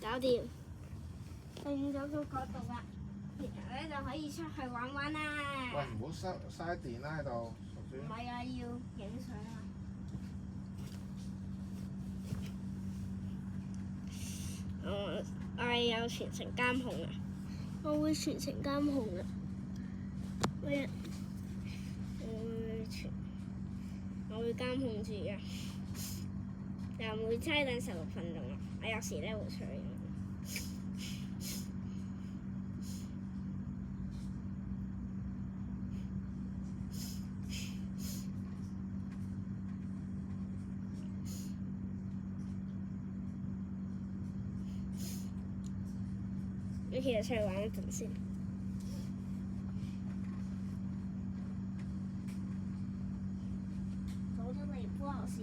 搞掂，定咗個角度啦，然後咧就可以出去玩玩啦。喂，唔好嘥電啦喺度，屬唔豬。係啊，要影相啊。我係有全程監控啊！我會全程監控啊！我會監控住嘅，又每差等16分鐘啊！我有時咧會出去。你其實出去玩一陣先。走咗嚟不好事。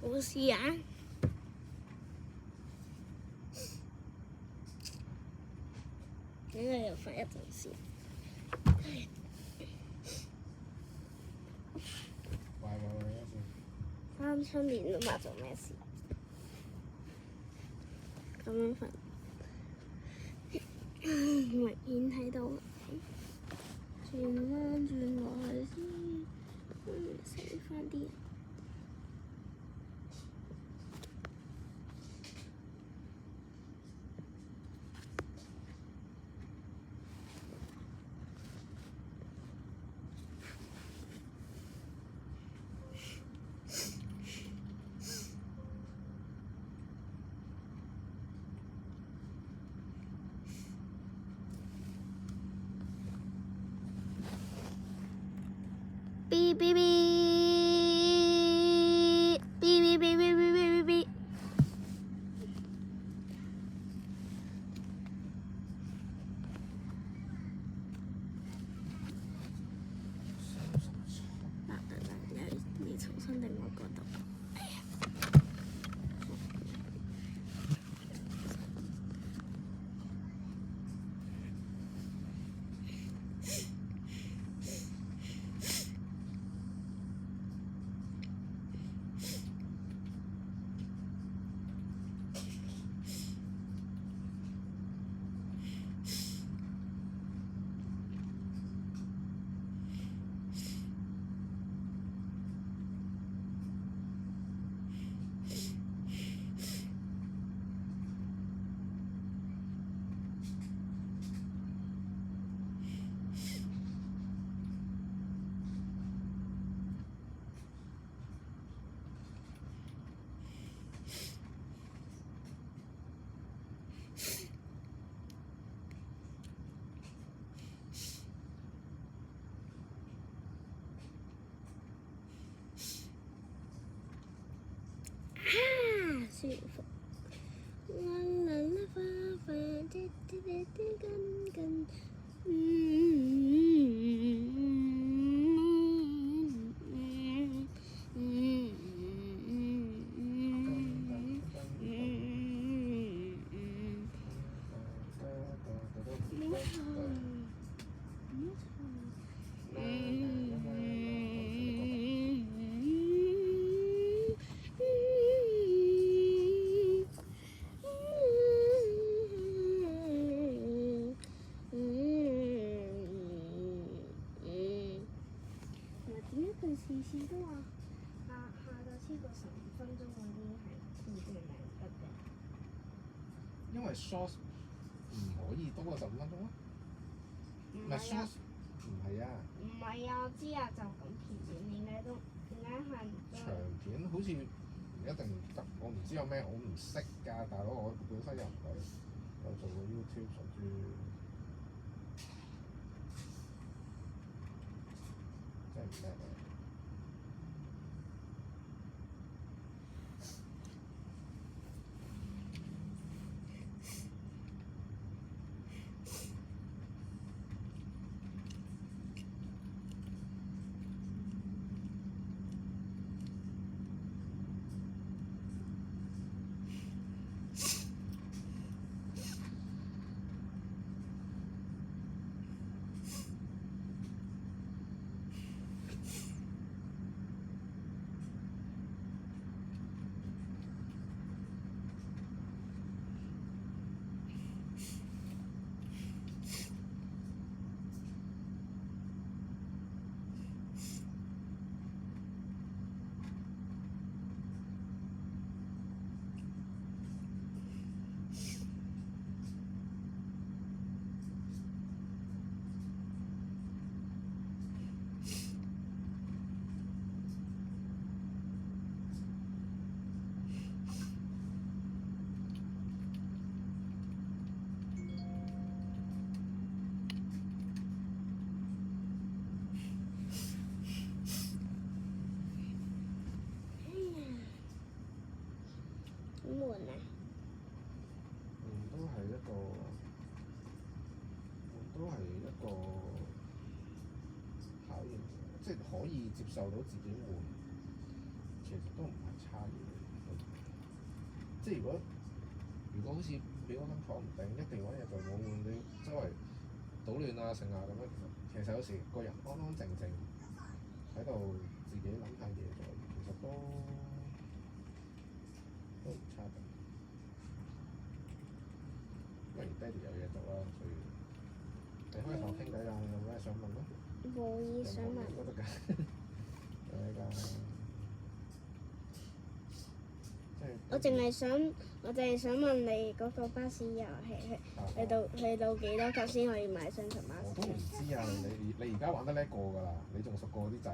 冇事啊！應該要瞓一陣先。啱出面都嘛，做咩事？咁樣瞓，明顯睇到。轉翻轉落去先，死翻啲人。嗶嗶嗶，嗶嗶嗶嗶嗶嗶嗶。你重新定我嗰度。哋次次都話下晝超過15分鐘嗰啲係唔算命得嘅。因為 short 唔可以多過15分鐘咯。唔係 short，唔係啊。唔係啊，我知啊，就咁片點解係唔得？長片好似唔一定得，我唔知有咩，我唔識㗎，大佬，我本身又唔係有做過 YouTube，甚至真係唔叻啊！好悶啊！都係一個考驗，即係可以接受到自己悶，其實都唔係差嘢。即係如果好似你嗰間房唔定，一定揾嘢做冇悶，你周圍搗亂啊成啊咁樣，其實有時個人安安靜靜喺度自己諗下嘢做，其實都唔差嘅。因為爹哋有嘢做啦，所以你可以同我傾偈㗎，你有咩想問咯？冇嘢想問。都得㗎，有咩㗎？我淨係想問你嗰個巴士遊戲去到幾多級先可以買雙層巴士？我都唔知啊！你而家玩得叻過㗎啦，你仲熟過啲掣。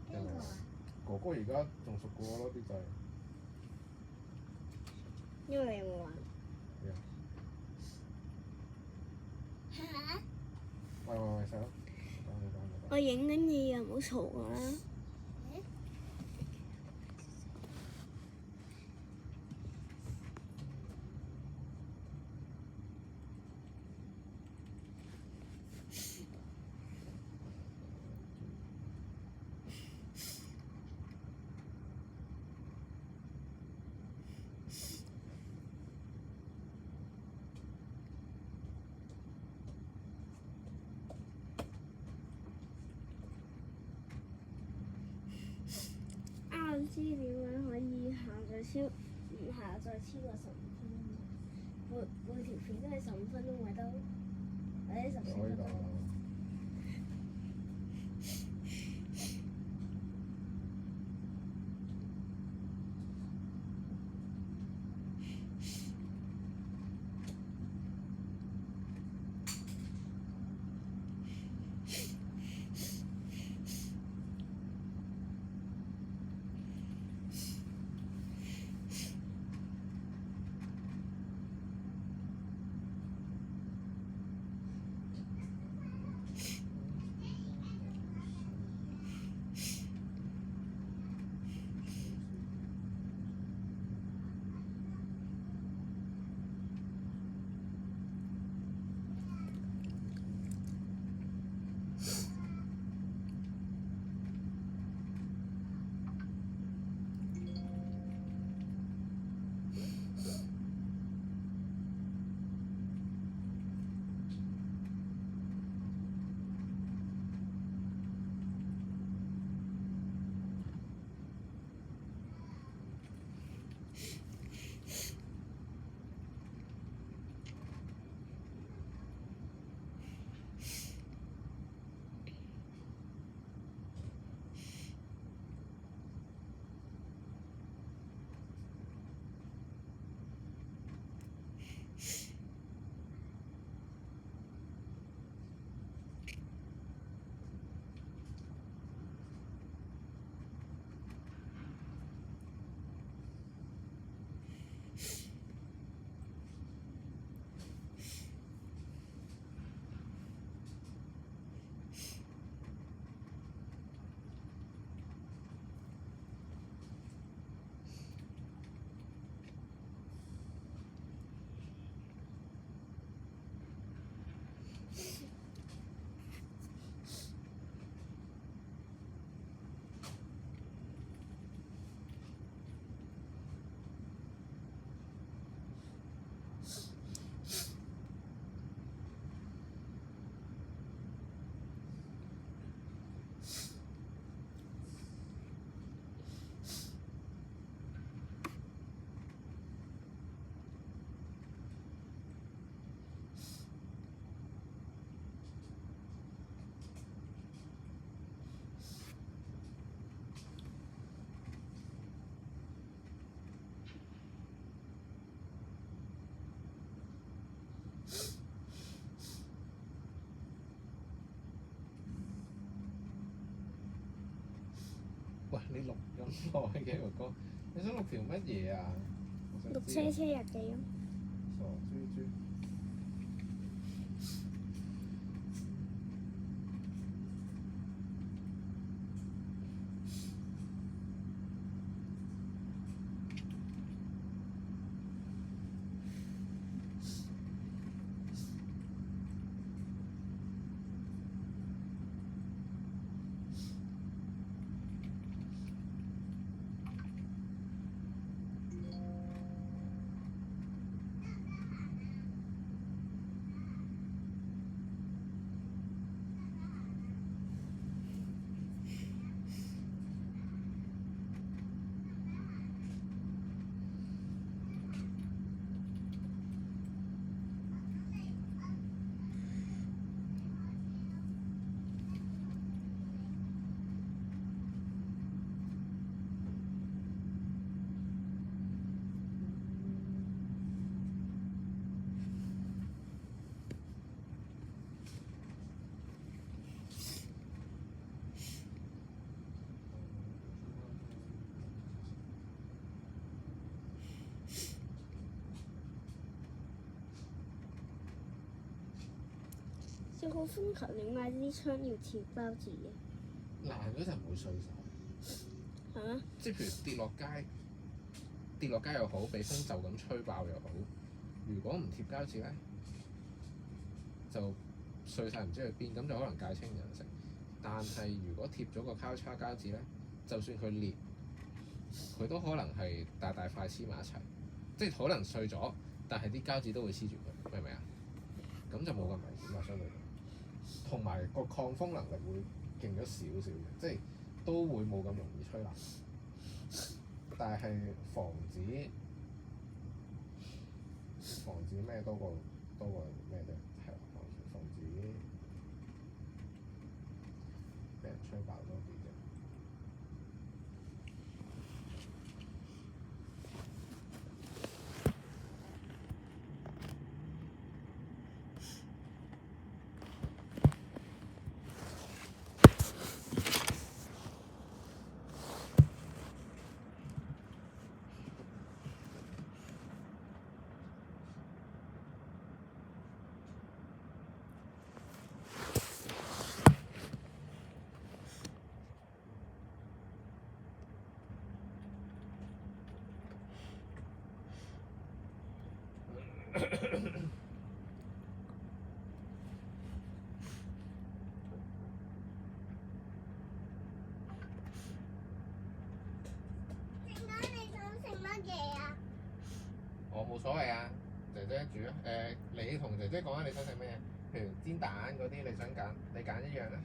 邊個啊？哥哥而家仲熟過我咯啲掣。因為你有冇玩？咩啊？嚇！喂，細佬，講。我影緊嘢啊！唔好嘈我啦。資料咧可以下載超過15分鐘，每條片都係15分鐘咪得，或者14分鐘。喂，你錄咁耐嘅個歌，你想錄條乜嘢啊？我想錄知啊車車日記咯。傻豬豬。小好風球點解啲窗要貼包紙嘅？爛嗰陣唔會碎晒，係咩？即係譬如跌落街又好，俾風就咁吹爆又好。如果唔貼膠紙咧，就碎晒唔知去邊，咁就可能界清人食。但係如果貼咗個交叉膠紙咧，就算佢裂，佢都可能係大大塊黐埋一齊，即係可能碎咗，但係啲膠紙都會黐住佢，明唔明啊？咁就冇咁危險啊，相對。同埋個抗風能力會勁咗少少嘅，即係都會冇咁容易吹爛。但係防止咩多過咩啫？係啊，防止俾人吹爆多啲啫。我冇所謂啊，姐姐煮啊。你同姐姐講下你想食咩嘢？譬如煎蛋嗰啲，你想揀，你揀一樣啦。